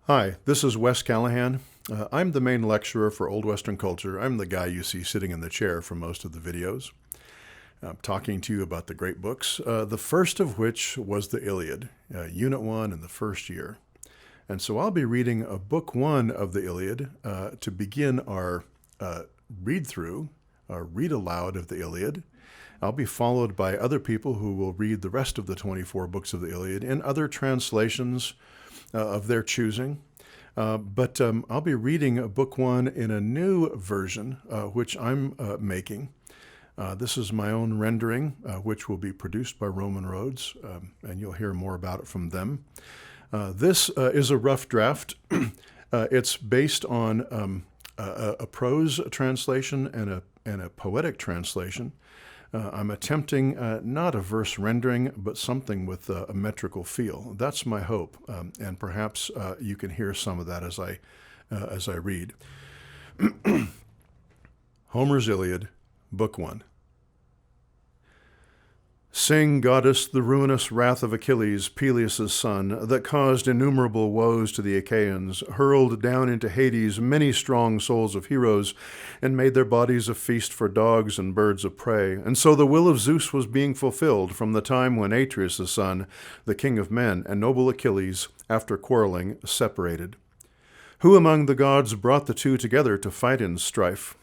Hi, this is Wes Callihan. I'm the main lecturer for Old Western culture. I'm the guy you see sitting in the chair for most of the videos. I'm talking to you about the great books, the first of which was the Iliad, Unit 1 in the first year. And so I'll be reading Book 1 of the Iliad to begin our read-through, our read-aloud of the Iliad. I'll be followed by other people who will read the rest of the 24 books of the Iliad in other translations of their choosing. But I'll be reading Book 1 in a new version, which I'm making. This is my own rendering, which will be produced by Roman Roads, and you'll hear more about it from them. This is a rough draft. It's based on a prose translation and a poetic translation. I'm attempting not a verse rendering, but something with a metrical feel. That's my hope, and perhaps you can hear some of that as I read. Homer's Iliad, Book 1. Sing, goddess, the ruinous wrath of Achilles, Peleus' son, that caused innumerable woes to the Achaeans, hurled down into Hades many strong souls of heroes, and made their bodies a feast for dogs and birds of prey. And so the will of Zeus was being fulfilled from the time when Atreus' son, the king of men, and noble Achilles, after quarreling, separated. Who among the gods brought the two together to fight in strife?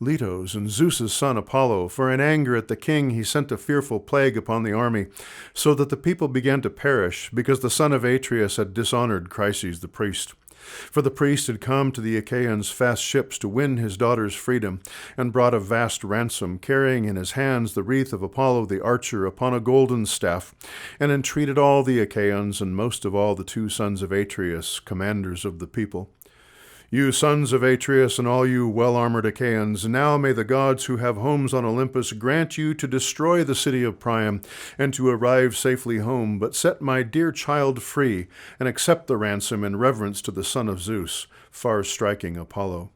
Letos and Zeus' son Apollo, for in anger at the king he sent a fearful plague upon the army, so that the people began to perish, because the son of Atreus had dishonored Chryses the priest. For the priest had come to the Achaeans' fast ships to win his daughter's freedom, and brought a vast ransom, carrying in his hands the wreath of Apollo the archer upon a golden staff, and entreated all the Achaeans, and most of all the two sons of Atreus, commanders of the people. You sons of Atreus and all you well-armored Achaeans, now may the gods who have homes on Olympus grant you to destroy the city of Priam and to arrive safely home, but set my dear child free and accept the ransom in reverence to the son of Zeus, far-striking Apollo.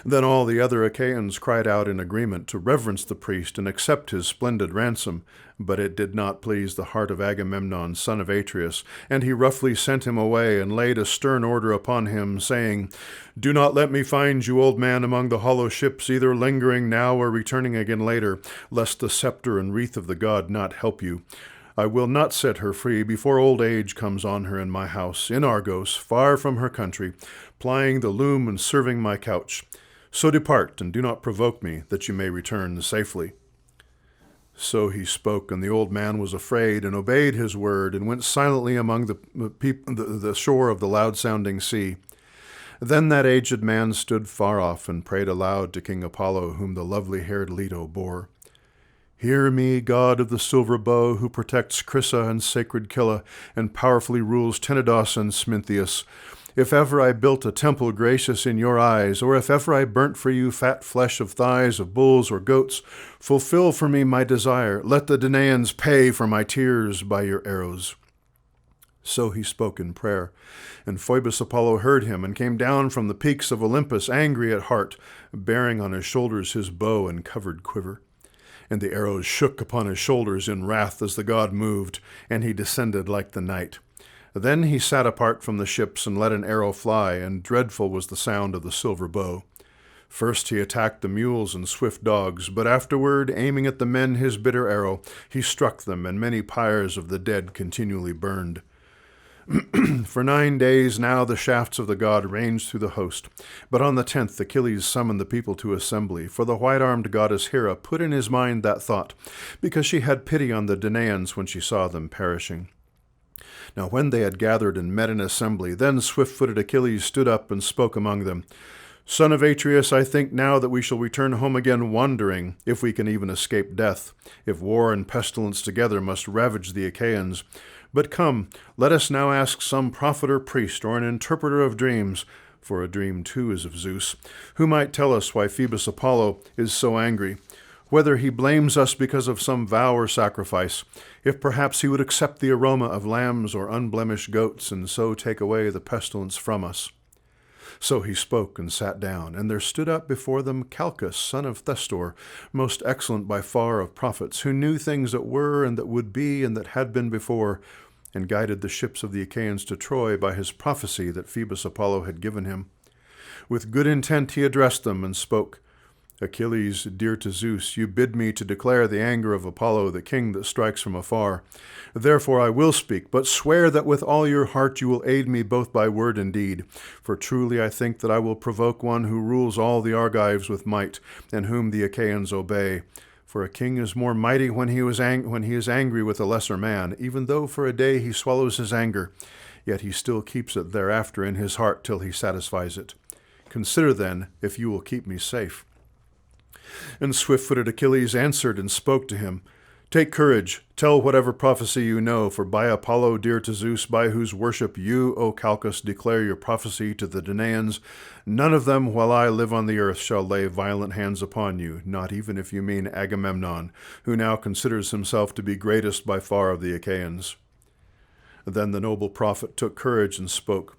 Then all the other Achaeans cried out in agreement to reverence the priest and accept his splendid ransom, but it did not please the heart of Agamemnon, son of Atreus, and he roughly sent him away and laid a stern order upon him, saying, Do not let me find you, old man, among the hollow ships, either lingering now or returning again later, lest the scepter and wreath of the god not help you. I will not set her free before old age comes on her in my house, in Argos, far from her country, plying the loom and serving my couch. So depart, and do not provoke me, that you may return safely. So he spoke, and the old man was afraid, and obeyed his word, and went silently among the shore of the loud-sounding sea. Then that aged man stood far off, and prayed aloud to King Apollo, whom the lovely-haired Leto bore. Hear me, god of the silver bow, who protects Crissa and sacred Cilla, and powerfully rules Tenedos and Smintheus. If ever I built a temple gracious in your eyes, or if ever I burnt for you fat flesh of thighs of bulls or goats, fulfill for me my desire. Let the Danaans pay for my tears by your arrows. So he spoke in prayer, and Phoebus Apollo heard him, and came down from the peaks of Olympus, angry at heart, bearing on his shoulders his bow and covered quiver. And the arrows shook upon his shoulders in wrath as the god moved, and he descended like the night. Then he sat apart from the ships and let an arrow fly, and dreadful was the sound of the silver bow. First he attacked the mules and swift dogs, but afterward, aiming at the men his bitter arrow, he struck them, and many pyres of the dead continually burned. For 9 days now the shafts of the god ranged through the host, but on the 10th Achilles summoned the people to assembly, for the white-armed goddess Hera put in his mind that thought, because she had pity on the Danaans when she saw them perishing. Now when they had gathered and met in assembly, then swift-footed Achilles stood up and spoke among them. Son of Atreus, I think now that we shall return home again wandering, if we can even escape death, if war and pestilence together must ravage the Achaeans. But come, let us now ask some prophet or priest or an interpreter of dreams, for a dream too is of Zeus, who might tell us why Phoebus Apollo is so angry, whether he blames us because of some vow or sacrifice, if perhaps he would accept the aroma of lambs or unblemished goats, and so take away the pestilence from us. So he spoke and sat down, and there stood up before them Calchas, son of Thestor, most excellent by far of prophets, who knew things that were and that would be and that had been before, and guided the ships of the Achaeans to Troy by his prophecy that Phoebus Apollo had given him. With good intent he addressed them and spoke. Achilles, dear to Zeus, you bid me to declare the anger of Apollo, the king that strikes from afar. Therefore I will speak, but swear that with all your heart you will aid me both by word and deed. For truly I think that I will provoke one who rules all the Argives with might, and whom the Achaeans obey. For a king is more mighty when he is angry with a lesser man, even though for a day he swallows his anger, yet he still keeps it thereafter in his heart till he satisfies it. Consider then if you will keep me safe. And swift-footed Achilles answered and spoke to him, Take courage, tell whatever prophecy you know, for by Apollo dear to Zeus, by whose worship you, O Calchas, declare your prophecy to the Danaans, none of them while I live on the earth shall lay violent hands upon you, not even if you mean Agamemnon, who now considers himself to be greatest by far of the Achaeans. Then the noble prophet took courage and spoke.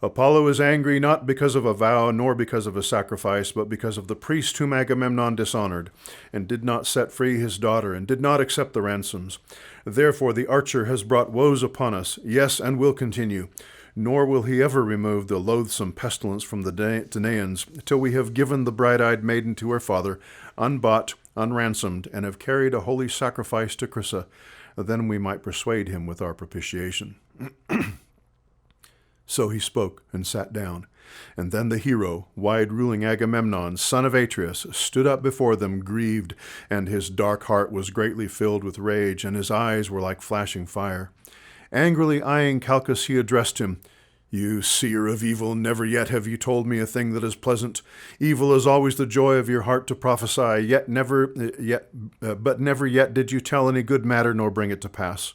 Apollo is angry not because of a vow nor because of a sacrifice, but because of the priest whom Agamemnon dishonored, and did not set free his daughter, and did not accept the ransoms. Therefore the archer has brought woes upon us, yes, and will continue. Nor will he ever remove the loathsome pestilence from the Danaans, till we have given the bright-eyed maiden to her father, unbought, unransomed, and have carried a holy sacrifice to Chrysa. Then we might persuade him with our propitiation. So he spoke and sat down. And then the hero, wide-ruling Agamemnon, son of Atreus, stood up before them grieved, and his dark heart was greatly filled with rage, and his eyes were like flashing fire. Angrily eyeing Calchas, he addressed him, You seer of evil, never yet have you told me a thing that is pleasant. Evil is always the joy of your heart to prophesy, but never yet did you tell any good matter nor bring it to pass.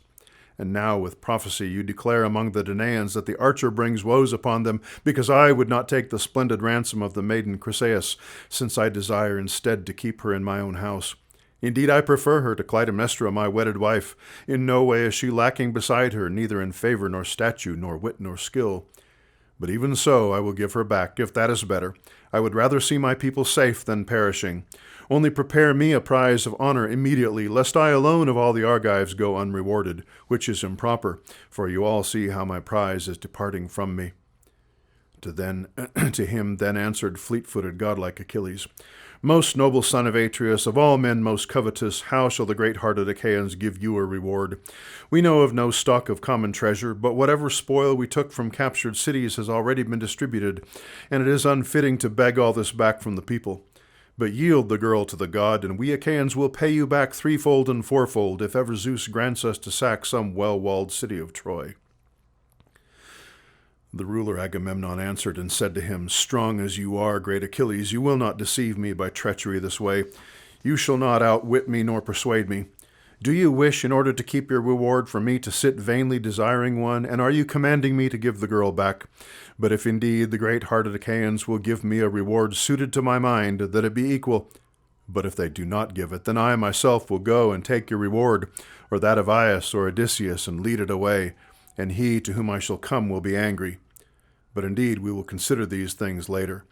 And now with prophecy you declare among the Danaans that the archer brings woes upon them, because I would not take the splendid ransom of the maiden Chryseis, since I desire instead to keep her in my own house. Indeed, I prefer her to Clytemnestra, my wedded wife. In no way is she lacking beside her, neither in favor nor statue, nor wit nor skill. But even so I will give her back, if that is better. I would rather see my people safe than perishing. Only prepare me a prize of honor immediately, lest I alone of all the Argives go unrewarded, which is improper, for you all see how my prize is departing from me. To him then answered fleet-footed godlike Achilles, Most noble son of Atreus, of all men most covetous, how shall the great-hearted Achaeans give you a reward? We know of no stock of common treasure, but whatever spoil we took from captured cities has already been distributed, and it is unfitting to beg all this back from the people. But yield the girl to the god, and we Achaeans will pay you back threefold and fourfold, if ever Zeus grants us to sack some well-walled city of Troy. The ruler Agamemnon answered and said to him, Strong as you are, great Achilles, you will not deceive me by treachery this way. You shall not outwit me nor persuade me. Do you wish, in order to keep your reward, for me to sit vainly desiring one, and are you commanding me to give the girl back? But if indeed the great-hearted Achaeans will give me a reward suited to my mind, that it be equal. But if they do not give it, then I myself will go and take your reward, or that of Aias or Odysseus, and lead it away, and he to whom I shall come will be angry. But indeed we will consider these things later.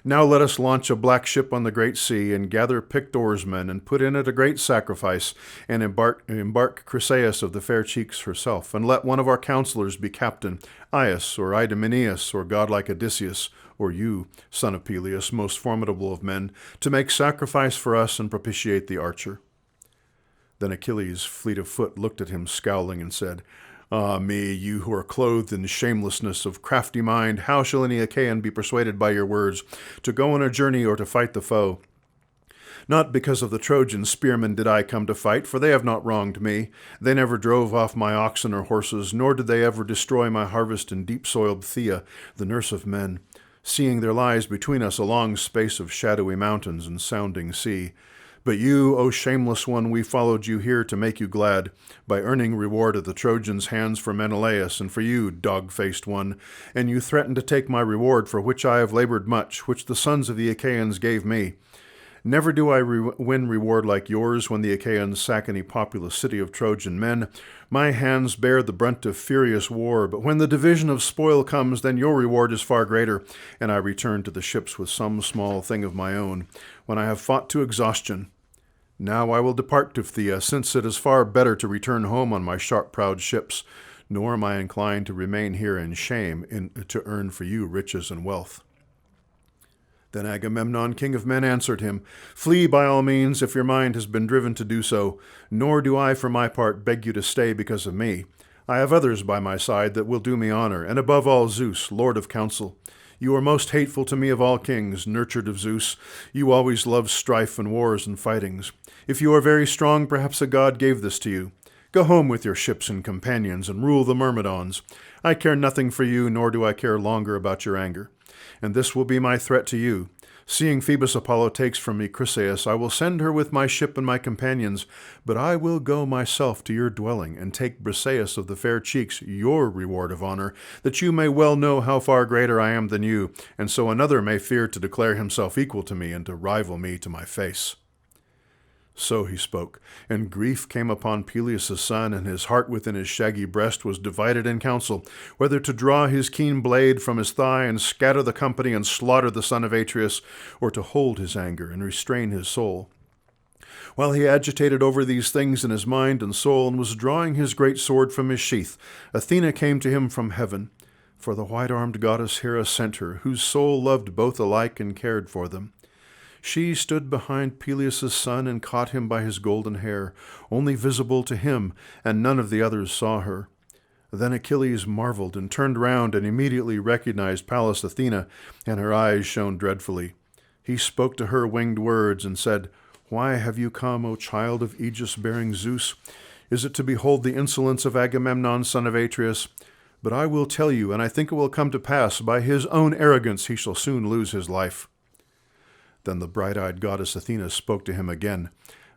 Now let us launch a black ship on the great sea, and gather picked oarsmen, and put in it a great sacrifice, and embark Chryseis of the fair cheeks herself, and let one of our counselors be captain, Aias or Idomeneus, or godlike Odysseus, or you, son of Peleus, most formidable of men, to make sacrifice for us and propitiate the archer. Then Achilles, fleet of foot, looked at him, scowling, and said, Ah me, you who are clothed in shamelessness of crafty mind, how shall any Achaean be persuaded by your words to go on a journey or to fight the foe? Not because of the Trojan spearmen did I come to fight, for they have not wronged me. They never drove off my oxen or horses, nor did they ever destroy my harvest in deep-soiled Thea, the nurse of men, seeing there lies between us a long space of shadowy mountains and sounding sea. But you, O shameless one, we followed you here to make you glad, by earning reward at the Trojans' hands for Menelaus, and for you, dog-faced one, and you threatened to take my reward, for which I have labored much, which the sons of the Achaeans gave me. Never do I win reward like yours when the Achaeans sack any populous city of Trojan men. My hands bear the brunt of furious war, but when the division of spoil comes, then your reward is far greater, and I return to the ships with some small thing of my own, when I have fought to exhaustion. Now I will depart to Phthia, since it is far better to return home on my sharp-prowed ships. nor am I inclined to remain here in shame to earn for you riches and wealth." Then Agamemnon, king of men, answered him, "Flee by all means if your mind has been driven to do so, nor do I for my part beg you to stay because of me. I have others by my side that will do me honor, and above all Zeus, Lord of counsel. You are most hateful to me of all kings, nurtured of Zeus. You always loved strife and wars and fightings. If you are very strong, perhaps a god gave this to you. Go home with your ships and companions and rule the Myrmidons. I care nothing for you, nor do I care longer about your anger. And this will be my threat to you. Seeing Phoebus Apollo takes from me Chryseis, I will send her with my ship and my companions, but I will go myself to your dwelling and take Briseis of the fair cheeks, your reward of honor, that you may well know how far greater I am than you, and so another may fear to declare himself equal to me and to rival me to my face." So he spoke, and grief came upon Peleus' son, and his heart within his shaggy breast was divided in counsel, whether to draw his keen blade from his thigh and scatter the company and slaughter the son of Atreus, or to hold his anger and restrain his soul. While he agitated over these things in his mind and soul, and was drawing his great sword from his sheath, Athena came to him from heaven, for the white-armed goddess Hera sent her, whose soul loved both alike and cared for them. She stood behind Peleus' son and caught him by his golden hair, only visible to him, and none of the others saw her. Then Achilles marveled and turned round and immediately recognized Pallas Athena, and her eyes shone dreadfully. He spoke to her winged words and said, "Why have you come, O child of Aegis-bearing Zeus? Is it to behold the insolence of Agamemnon, son of Atreus? But I will tell you, and I think it will come to pass, by his own arrogance he shall soon lose his life." Then the bright-eyed goddess Athena spoke to him again.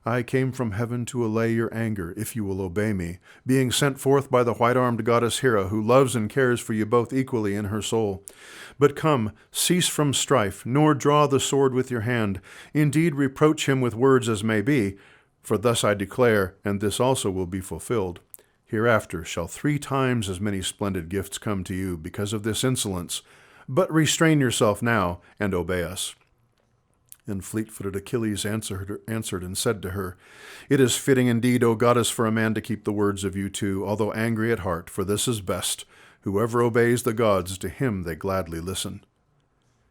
"I came from heaven to allay your anger, if you will obey me, being sent forth by the white-armed goddess Hera, who loves and cares for you both equally in her soul. But come, cease from strife, nor draw the sword with your hand. Indeed, reproach him with words as may be, for thus I declare, and this also will be fulfilled. Hereafter shall 3 times as many splendid gifts come to you because of this insolence. But restrain yourself now, and obey us." And fleet-footed Achilles answered and said to her, "It is fitting indeed, O goddess, for a man to keep the words of you two, although angry at heart, for this is best. Whoever obeys the gods, to him they gladly listen."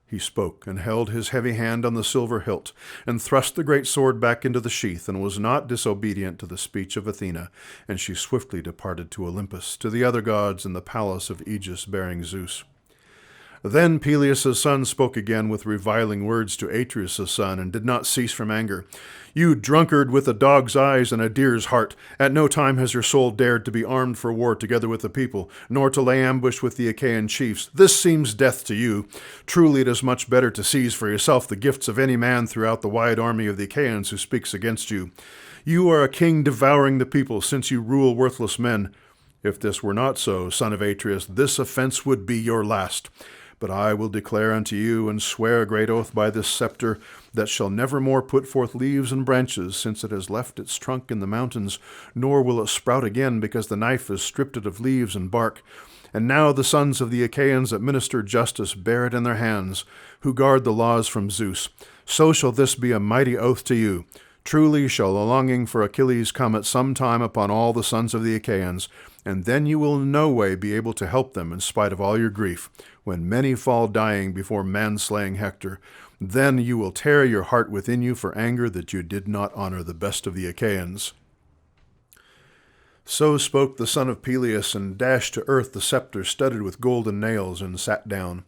He spoke, and held his heavy hand on the silver hilt, and thrust the great sword back into the sheath, and was not disobedient to the speech of Athena, and she swiftly departed to Olympus, to the other gods in the palace of Aegis-bearing Zeus. Then Peleus' son spoke again with reviling words to Atreus' son, and did not cease from anger. "You drunkard with a dog's eyes and a deer's heart, at no time has your soul dared to be armed for war together with the people, nor to lay ambush with the Achaean chiefs. This seems death to you. Truly it is much better to seize for yourself the gifts of any man throughout the wide army of the Achaeans who speaks against you. You are a king devouring the people, since you rule worthless men. If this were not so, son of Atreus, this offense would be your last. But I will declare unto you, and swear a great oath by this scepter, that shall never more put forth leaves and branches, since it has left its trunk in the mountains, nor will it sprout again, because the knife has stripped it of leaves and bark. And now the sons of the Achaeans that minister justice bear it in their hands, who guard the laws from Zeus. So shall this be a mighty oath to you. Truly shall a longing for Achilles come at some time upon all the sons of the Achaeans, and then you will in no way be able to help them in spite of all your grief, when many fall dying before man-slaying Hector. Then you will tear your heart within you for anger that you did not honor the best of the Achaeans." So spoke the son of Peleus, and dashed to earth the scepter studded with golden nails, and sat down.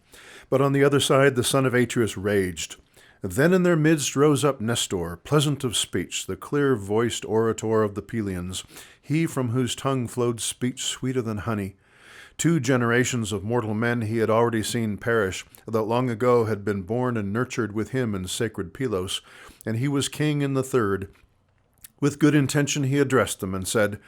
But on the other side the son of Atreus raged. Then in their midst rose up Nestor, pleasant of speech, the clear-voiced orator of the Pelians, he from whose tongue flowed speech sweeter than honey. 2 generations of mortal men he had already seen perish, that long ago had been born and nurtured with him in sacred Pylos, and he was king in the 3rd. With good intention he addressed them, and said,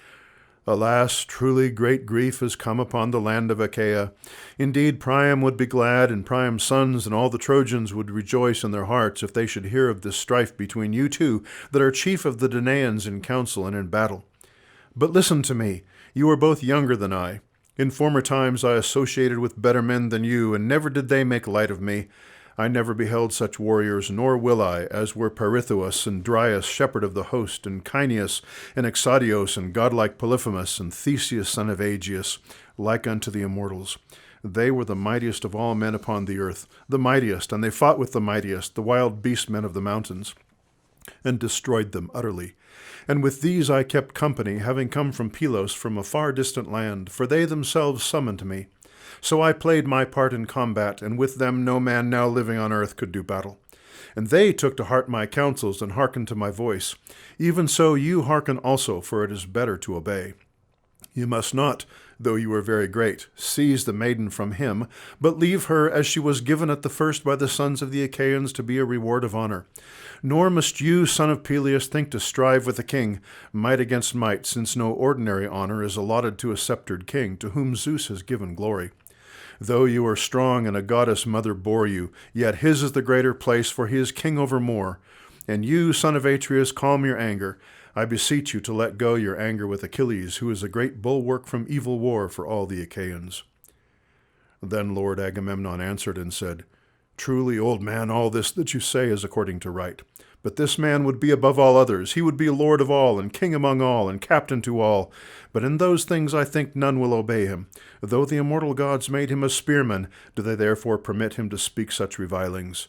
"Alas, truly great grief has come upon the land of Achaea. Indeed, Priam would be glad, and Priam's sons and all the Trojans would rejoice in their hearts if they should hear of this strife between you two that are chief of the Danaans in council and in battle. But listen to me, you are both younger than I. In former times I associated with better men than you, and never did they make light of me. I never beheld such warriors, nor will I, as were Pirithous and Dryas, shepherd of the host, and Caeneus, and Exadios, and godlike Polyphemus, and Theseus, son of Aegeus, like unto the immortals. They were the mightiest of all men upon the earth, the mightiest, and they fought with the mightiest, the wild beast men of the mountains, and destroyed them utterly. And with these I kept company, having come from Pylos, from a far distant land, for they themselves summoned me. So I played my part in combat, and with them no man now living on earth could do battle. And they took to heart my counsels, and hearkened to my voice. Even so you hearken also, for it is better to obey. You must not, though you are very great, seize the maiden from him, but leave her as she was given at the first by the sons of the Achaeans to be a reward of honor. Nor must you, son of Peleus, think to strive with the king, might against might, since no ordinary honor is allotted to a sceptred king, to whom Zeus has given glory. Though you are strong and a goddess mother bore you, yet his is the greater place, for he is king over more. And you, son of Atreus, calm your anger. I beseech you to let go your anger with Achilles, who is a great bulwark from evil war for all the Achaeans. Then Lord Agamemnon answered and said, Truly, old man, all this that you say is according to right. But this man would be above all others. He would be lord of all, and king among all, and captain to all. But in those things I think none will obey him. Though the immortal gods made him a spearman, do they therefore permit him to speak such revilings?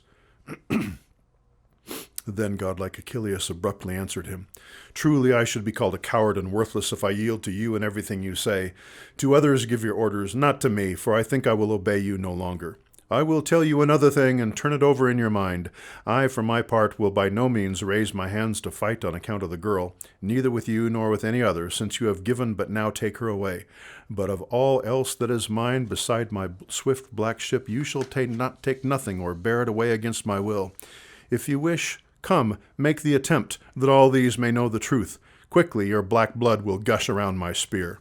Then godlike Achilles abruptly answered him, Truly I should be called a coward and worthless if I yield to you in everything you say. To others give your orders, not to me, for I think I will obey you no longer. I will tell you another thing, and turn it over in your mind. I, for my part, will by no means raise my hands to fight on account of the girl, neither with you nor with any other, since you have given but now take her away. But of all else that is mine, beside my swift black ship, you shall take nothing or bear it away against my will. If you wish, come, make the attempt, that all these may know the truth. Quickly your black blood will gush around my spear.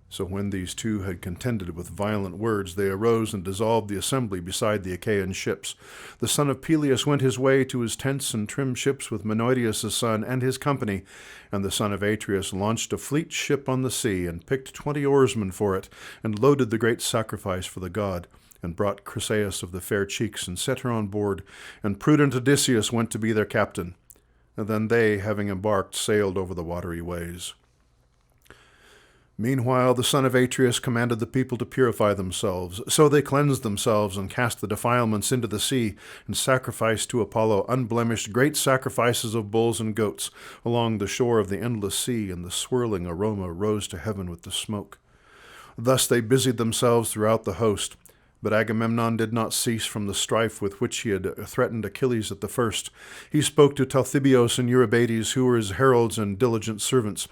So when these two had contended with violent words, they arose and dissolved the assembly beside the Achaean ships. The son of Peleus went his way to his tents and trim ships with Menoetius his son and his company, and the son of Atreus launched a fleet ship on the sea, and picked 20 oarsmen for it, and loaded the great sacrifice for the god, and brought Chryseis of the fair cheeks, and set her on board, and prudent Odysseus went to be their captain. And then they, having embarked, sailed over the watery ways. Meanwhile the son of Atreus commanded the people to purify themselves. So they cleansed themselves, and cast the defilements into the sea, and sacrificed to Apollo unblemished great sacrifices of bulls and goats along the shore of the endless sea, and the swirling aroma rose to heaven with the smoke. Thus they busied themselves throughout the host. But Agamemnon did not cease from the strife with which he had threatened Achilles at the first. He spoke to Talthybios and Eurybates, who were his heralds and diligent servants.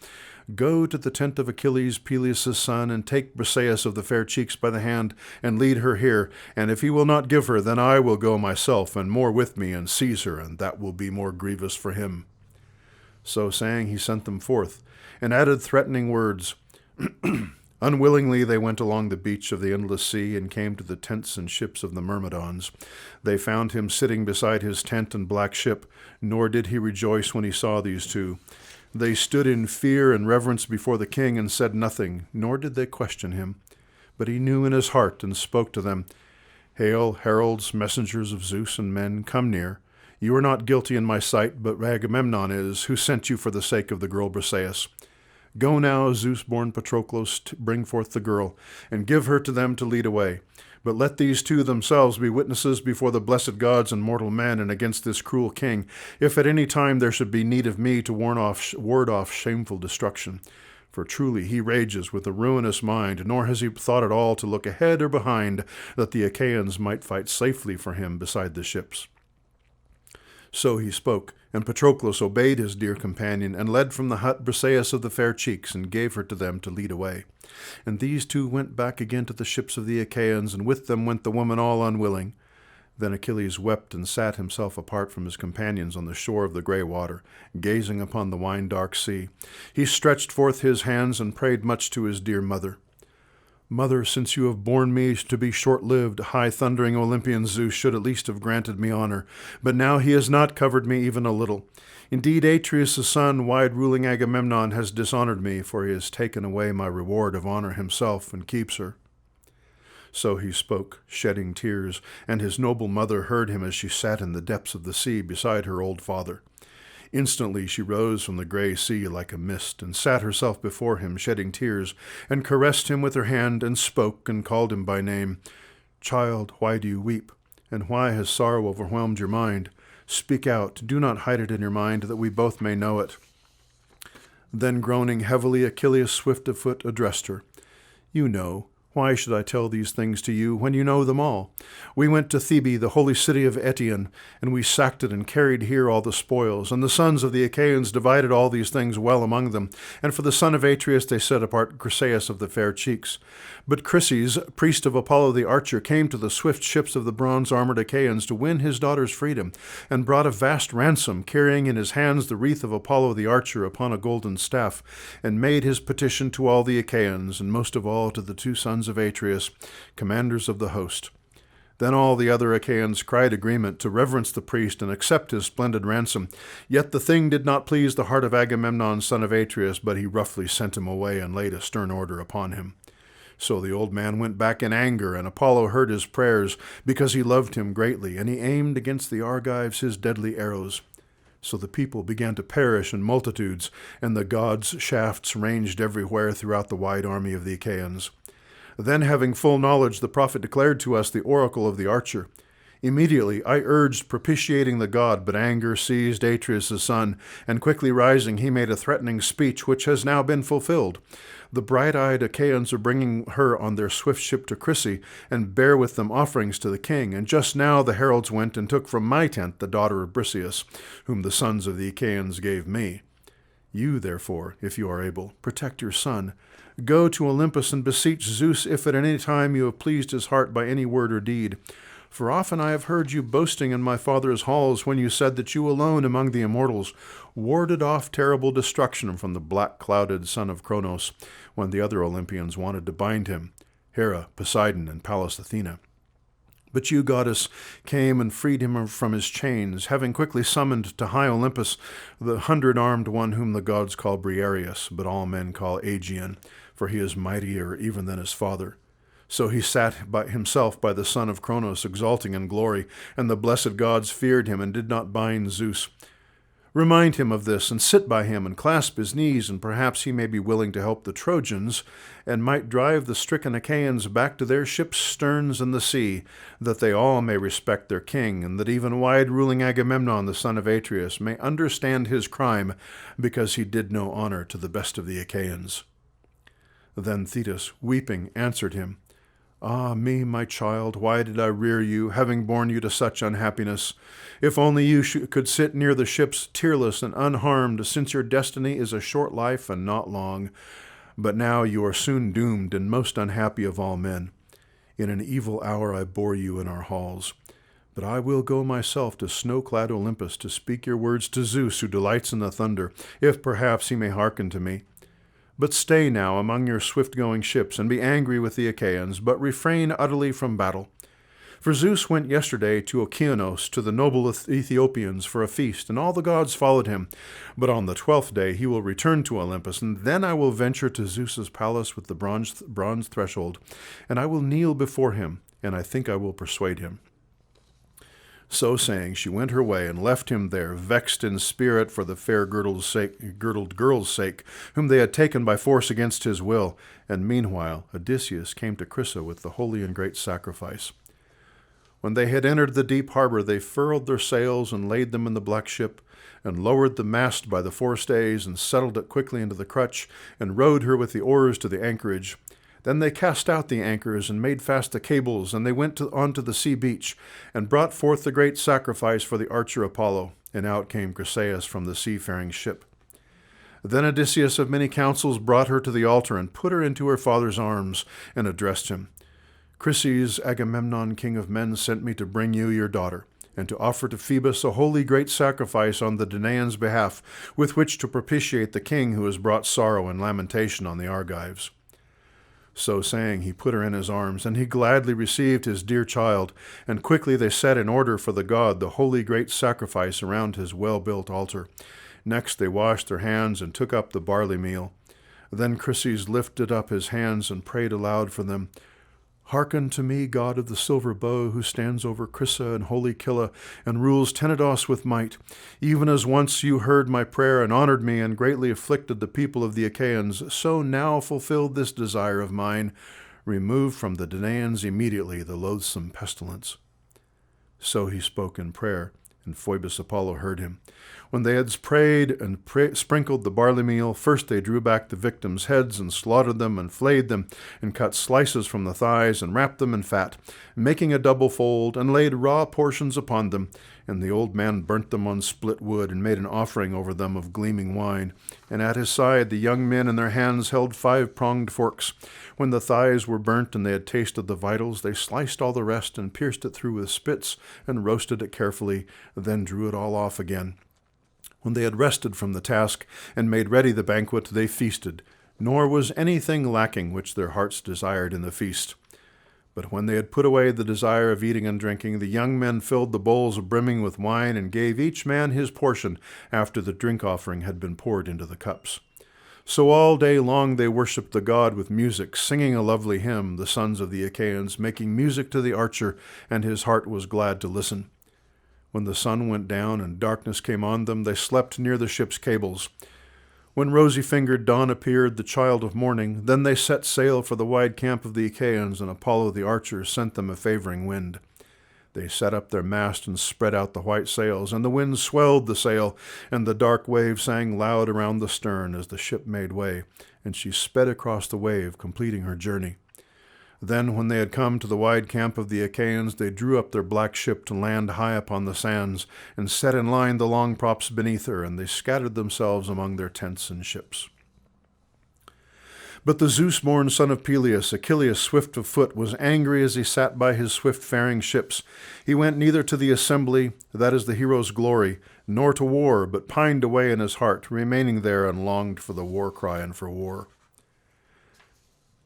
Go to the tent of Achilles, Peleus' son, and take Briseis of the fair cheeks by the hand, and lead her here. And if he will not give her, then I will go myself, and more with me, and seize her, and that will be more grievous for him. So saying, he sent them forth, and added threatening words. Unwillingly they went along the beach of the endless sea, and came to the tents and ships of the Myrmidons. They found him sitting beside his tent and black ship, nor did he rejoice when he saw these two. They stood in fear and reverence before the king, and said nothing, nor did they question him. But he knew in his heart, and spoke to them, Hail, heralds, messengers of Zeus and men, come near. You are not guilty in my sight, but Agamemnon is, who sent you for the sake of the girl Briseis. Go now, Zeus-born Patroclus, bring forth the girl, and give her to them to lead away. But let these two themselves be witnesses before the blessed gods and mortal men, and against this cruel king, if at any time there should be need of me to ward off shameful destruction. For truly he rages with a ruinous mind, nor has he thought at all to look ahead or behind, that the Achaeans might fight safely for him beside the ships. So he spoke, and Patroclus obeyed his dear companion, and led from the hut Briseis of the fair cheeks, and gave her to them to lead away. And these two went back again to the ships of the Achaeans, and with them went the woman all unwilling. Then Achilles wept, and sat himself apart from his companions on the shore of the grey water, gazing upon the wine-dark sea. He stretched forth his hands, and prayed much to his dear mother. Mother, since you have borne me to be short-lived, high-thundering Olympian Zeus should at least have granted me honor. But now he has not covered me even a little. Indeed, Atreus' son, wide-ruling Agamemnon, has dishonored me, for he has taken away my reward of honor himself, and keeps her. So he spoke, shedding tears, and his noble mother heard him as she sat in the depths of the sea beside her old father. Instantly she rose from the gray sea like a mist, and sat herself before him, shedding tears, and caressed him with her hand, and spoke, and called him by name. Child, why do you weep? And why has sorrow overwhelmed your mind? Speak out, do not hide it in your mind, that we both may know it. Then groaning heavily, Achilles swift of foot addressed her. You know. Why should I tell these things to you when you know them all? We went to Thebe, the holy city of Eetion, and we sacked it and carried here all the spoils. And the sons of the Achaeans divided all these things well among them. And for the son of Atreus they set apart Chryseis of the fair cheeks. But Chryses, priest of Apollo the archer, came to the swift ships of the bronze-armored Achaeans to win his daughter's freedom, and brought a vast ransom, carrying in his hands the wreath of Apollo the archer upon a golden staff, and made his petition to all the Achaeans, and most of all to the two sons of Atreus, commanders of the host. Then all the other Achaeans cried agreement to reverence the priest and accept his splendid ransom. Yet the thing did not please the heart of Agamemnon, son of Atreus, but he roughly sent him away and laid a stern order upon him. So the old man went back in anger, and Apollo heard his prayers, because he loved him greatly, and he aimed against the Argives his deadly arrows. So the people began to perish in multitudes, and the gods' shafts ranged everywhere throughout the wide army of the Achaeans. Then, having full knowledge, the prophet declared to us the oracle of the archer. Immediately I urged propitiating the god, but anger seized Atreus' son, and quickly rising he made a threatening speech, which has now been fulfilled. The bright-eyed Achaeans are bringing her on their swift ship to Chryse, and bear with them offerings to the king. And just now the heralds went and took from my tent the daughter of Briseis, whom the sons of the Achaeans gave me. You, therefore, if you are able, protect your son. Go to Olympus and beseech Zeus if at any time you have pleased his heart by any word or deed. For often I have heard you boasting in my father's halls when you said that you alone among the immortals warded off terrible destruction from the black-clouded son of Cronos, when the other Olympians wanted to bind him, Hera, Poseidon, and Pallas Athena. But you, goddess, came and freed him from his chains, having quickly summoned to high Olympus the 100-armed one whom the gods call Briareus, but all men call Aegeon, for he is mightier even than his father. So he sat by himself by the son of Cronos, exulting in glory, and the blessed gods feared him and did not bind Zeus. Remind him of this, and sit by him, and clasp his knees, and perhaps he may be willing to help the Trojans, and might drive the stricken Achaeans back to their ships' sterns in the sea, that they all may respect their king, and that even wide-ruling Agamemnon, the son of Atreus, may understand his crime, because he did no honor to the best of the Achaeans. Then Thetis, weeping, answered him, Ah me, my child, why did I rear you, having borne you to such unhappiness? If only you could sit near the ships, tearless and unharmed, since your destiny is a short life and not long. But now you are soon doomed, and most unhappy of all men. In an evil hour I bore you in our halls. But I will go myself to snow-clad Olympus to speak your words to Zeus, who delights in the thunder, if perhaps he may hearken to me. But stay now among your swift-going ships, and be angry with the Achaeans, but refrain utterly from battle. For Zeus went yesterday to Okeanos, to the noble Ethiopians, for a feast, and all the gods followed him. But on the 12th day he will return to Olympus, and then I will venture to Zeus's palace with the bronze threshold, and I will kneel before him, and I think I will persuade him. So saying, she went her way and left him there, vexed in spirit for the fair girdled girl's sake, whom they had taken by force against his will. And meanwhile Odysseus came to Chrysa with the holy and great sacrifice. When they had entered the deep harbor, they furled their sails and laid them in the black ship, and lowered the mast by the forestays, and settled it quickly into the crutch, and rowed her with the oars to the anchorage. Then they cast out the anchors and made fast the cables, and they went on to the sea beach, and brought forth the great sacrifice for the archer Apollo, and out came Chryseis from the seafaring ship. Then Odysseus of many counsels brought her to the altar, and put her into her father's arms, and addressed him. Chryses, Agamemnon, king of men, sent me to bring you your daughter, and to offer to Phoebus a holy great sacrifice on the Danaans' behalf, with which to propitiate the king who has brought sorrow and lamentation on the Argives. So saying, he put her in his arms, and he gladly received his dear child, and quickly they set in order for the god the holy great sacrifice around his well-built altar. Next they washed their hands and took up the barley meal. Then Chryses lifted up his hands and prayed aloud for them. Hearken to me, God of the silver bow, who stands over Crissa and holy Killa, and rules Tenedos with might. Even as once you heard my prayer and honored me and greatly afflicted the people of the Achaeans, so now fulfill this desire of mine. Remove from the Danaans immediately the loathsome pestilence. So he spoke in prayer, and Phoebus Apollo heard him. When they had prayed and sprinkled the barley meal, first they drew back the victims' heads and slaughtered them and flayed them and cut slices from the thighs and wrapped them in fat, making a double fold, and laid raw portions upon them. And the old man burnt them on split wood and made an offering over them of gleaming wine. And at his side the young men in their hands held 5-pronged forks. When the thighs were burnt and they had tasted the vitals, they sliced all the rest and pierced it through with spits and roasted it carefully, then drew it all off again. When they had rested from the task and made ready the banquet, they feasted, nor was anything lacking which their hearts desired in the feast. But when they had put away the desire of eating and drinking, the young men filled the bowls brimming with wine and gave each man his portion after the drink offering had been poured into the cups. So all day long they worshipped the god with music, singing a lovely hymn, the sons of the Achaeans, making music to the archer, and his heart was glad to listen. When the sun went down and darkness came on them, they slept near the ship's cables. When rosy-fingered dawn appeared, the child of morning, then they set sail for the wide camp of the Achaeans, and Apollo the archer sent them a favoring wind. They set up their mast and spread out the white sails, and the wind swelled the sail, and the dark wave sang loud around the stern as the ship made way, and she sped across the wave, completing her journey. Then, when they had come to the wide camp of the Achaeans, they drew up their black ship to land high upon the sands, and set in line the long props beneath her, and they scattered themselves among their tents and ships. But the Zeus-born son of Peleus, Achilles swift of foot, was angry as he sat by his swift-faring ships. He went neither to the assembly, that is the hero's glory, nor to war, but pined away in his heart, remaining there and longed for the war cry and for war.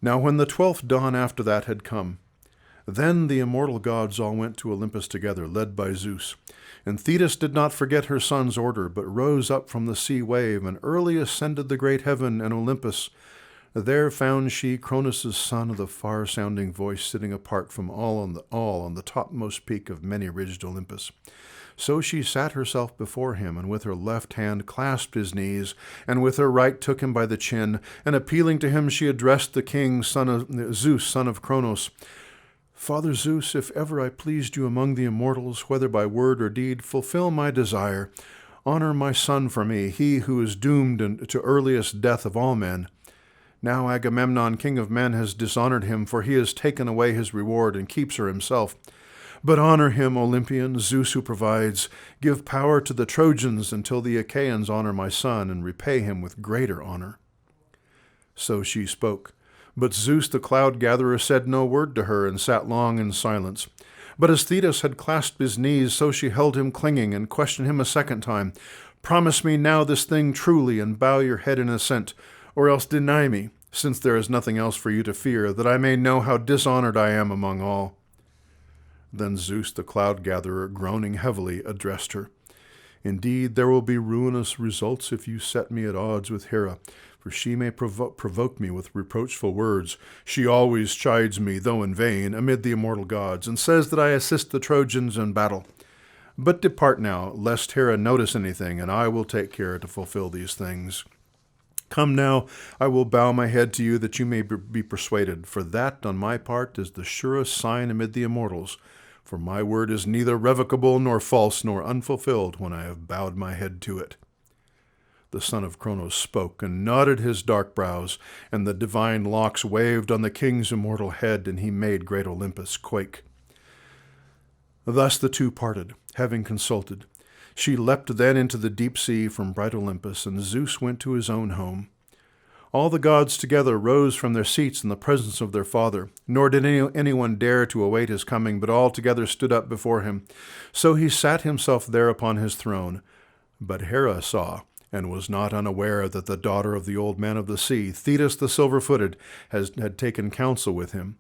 Now when the 12th dawn after that had come, then the immortal gods all went to Olympus together, led by Zeus. And Thetis did not forget her son's order, but rose up from the sea wave, and early ascended the great heaven and Olympus. There found she Cronus' son of the far-sounding voice sitting apart from all on the topmost peak of many-ridged Olympus. So she sat herself before him, and with her left hand clasped his knees, and with her right took him by the chin, and appealing to him she addressed the king, Zeus, son of Cronos. Father Zeus, if ever I pleased you among the immortals, whether by word or deed, fulfill my desire. Honor my son for me, he who is doomed to earliest death of all men. Now Agamemnon, king of men, has dishonored him, for he has taken away his reward and keeps her himself. But honor him, Olympian, Zeus who provides. Give power to the Trojans until the Achaeans honor my son and repay him with greater honor. So she spoke. But Zeus the cloud-gatherer said no word to her and sat long in silence. But as Thetis had clasped his knees, so she held him clinging and questioned him a second time. Promise me now this thing truly and bow your head in assent, or else deny me, since there is nothing else for you to fear, that I may know how dishonored I am among all. Then Zeus the cloud-gatherer, groaning heavily, addressed her. Indeed, there will be ruinous results if you set me at odds with Hera, for she may provoke me with reproachful words. She always chides me, though in vain, amid the immortal gods, and says that I assist the Trojans in battle. But depart now, lest Hera notice anything, and I will take care to fulfill these things. Come now, I will bow my head to you that you may be persuaded, for that, on my part, is the surest sign amid the immortals. For my word is neither revocable nor false nor unfulfilled when I have bowed my head to it. The son of Cronos spoke and nodded his dark brows, and the divine locks waved on the king's immortal head, and he made great Olympus quake. Thus the two parted, having consulted. She leapt then into the deep sea from bright Olympus, and Zeus went to his own home. All the gods together rose from their seats in the presence of their father, nor did anyone dare to await his coming, but all together stood up before him. So he sat himself there upon his throne. But Hera saw, and was not unaware that the daughter of the old man of the sea, Thetis the silver-footed, had taken counsel with him.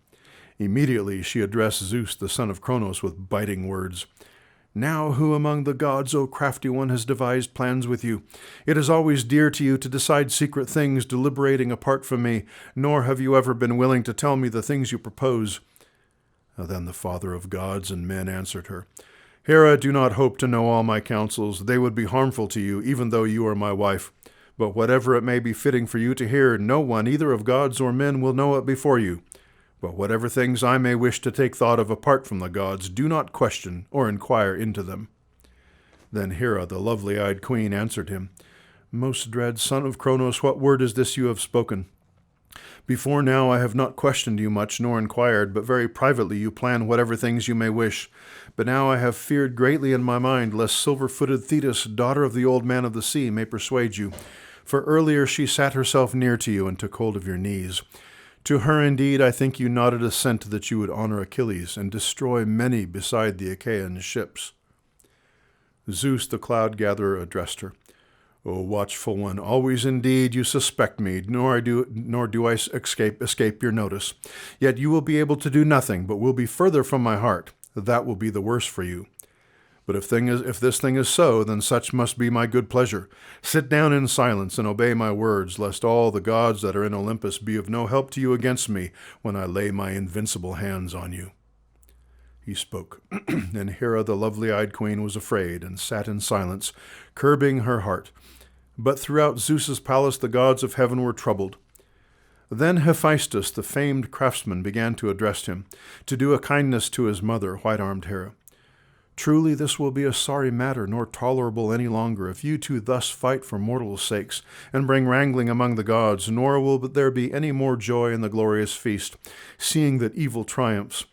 Immediately she addressed Zeus the son of Cronos with biting words. Now who among the gods, O crafty one, has devised plans with you? It is always dear to you to decide secret things, deliberating apart from me, nor have you ever been willing to tell me the things you propose. Then the Father of gods and men answered her, Hera, do not hope to know all my counsels. They would be harmful to you, even though you are my wife. But whatever it may be fitting for you to hear, no one, either of gods or men, will know it before you. But whatever things I may wish to take thought of apart from the gods, do not question or inquire into them. Then Hera, the lovely-eyed queen, answered him, Most dread son of Cronos, what word is this you have spoken? Before now I have not questioned you much, nor inquired, but very privately you plan whatever things you may wish. But now I have feared greatly in my mind, lest silver-footed Thetis, daughter of the old man of the sea, may persuade you. For earlier she sat herself near to you and took hold of your knees. To her indeed I think you nodded assent that you would honor Achilles, and destroy many beside the Achaean ships. Zeus the cloud-gatherer addressed her. O watchful one, always indeed you suspect me, nor do I escape your notice. Yet you will be able to do nothing, but will be further from my heart. That will be the worse for you. But if this thing is so, then such must be my good pleasure. Sit down in silence and obey my words, lest all the gods that are in Olympus be of no help to you against me when I lay my invincible hands on you. He spoke, and Hera, the lovely-eyed queen, was afraid and sat in silence, curbing her heart. But throughout Zeus's palace the gods of heaven were troubled. Then Hephaestus, the famed craftsman, began to address him, to do a kindness to his mother, white-armed Hera. Truly this will be a sorry matter, nor tolerable any longer, if you two thus fight for mortal sakes, and bring wrangling among the gods, nor will there be any more joy in the glorious feast, seeing that evil triumphs.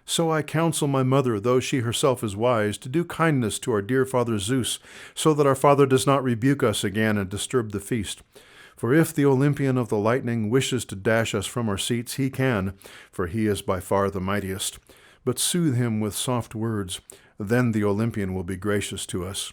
So I counsel my mother, though she herself is wise, to do kindness to our dear father Zeus, so that our father does not rebuke us again and disturb the feast. For if the Olympian of the lightning wishes to dash us from our seats, he can, for he is by far the mightiest. But soothe him with soft words, then the Olympian will be gracious to us.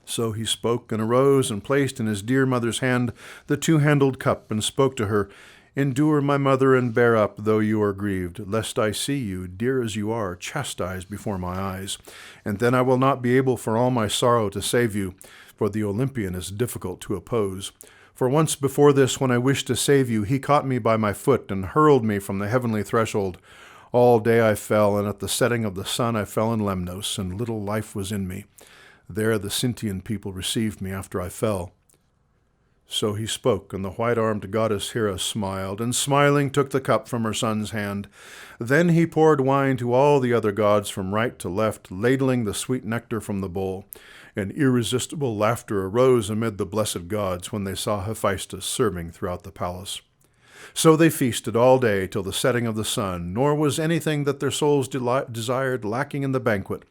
So he spoke, and arose, and placed in his dear mother's hand the two-handled cup, and spoke to her, Endure, my mother, and bear up, though you are grieved, lest I see you, dear as you are, chastised before my eyes. And then I will not be able for all my sorrow to save you, for the Olympian is difficult to oppose. For once before this, when I wished to save you, he caught me by my foot and hurled me from the heavenly threshold. All day I fell, and at the setting of the sun I fell in Lemnos, and little life was in me. There the Sintian people received me after I fell. So he spoke, and the white-armed goddess Hera smiled, and smiling took the cup from her son's hand. Then he poured wine to all the other gods from right to left, ladling the sweet nectar from the bowl. An irresistible laughter arose amid the blessed gods when they saw Hephaestus serving throughout the palace. So they feasted all day till the setting of the sun, nor was anything that their souls desired lacking in the banquet,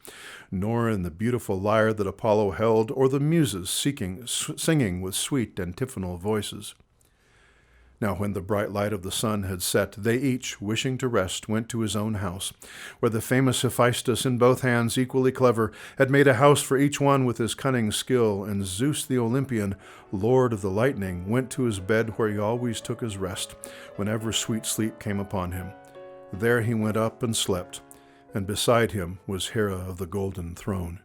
nor in the beautiful lyre that Apollo held, or the muses singing with sweet antiphonal voices. Now when the bright light of the sun had set, they each, wishing to rest, went to his own house, where the famous Hephaestus, in both hands equally clever, had made a house for each one with his cunning skill, and Zeus the Olympian, lord of the lightning, went to his bed where he always took his rest, whenever sweet sleep came upon him. There he went up and slept, and beside him was Hera of the golden throne.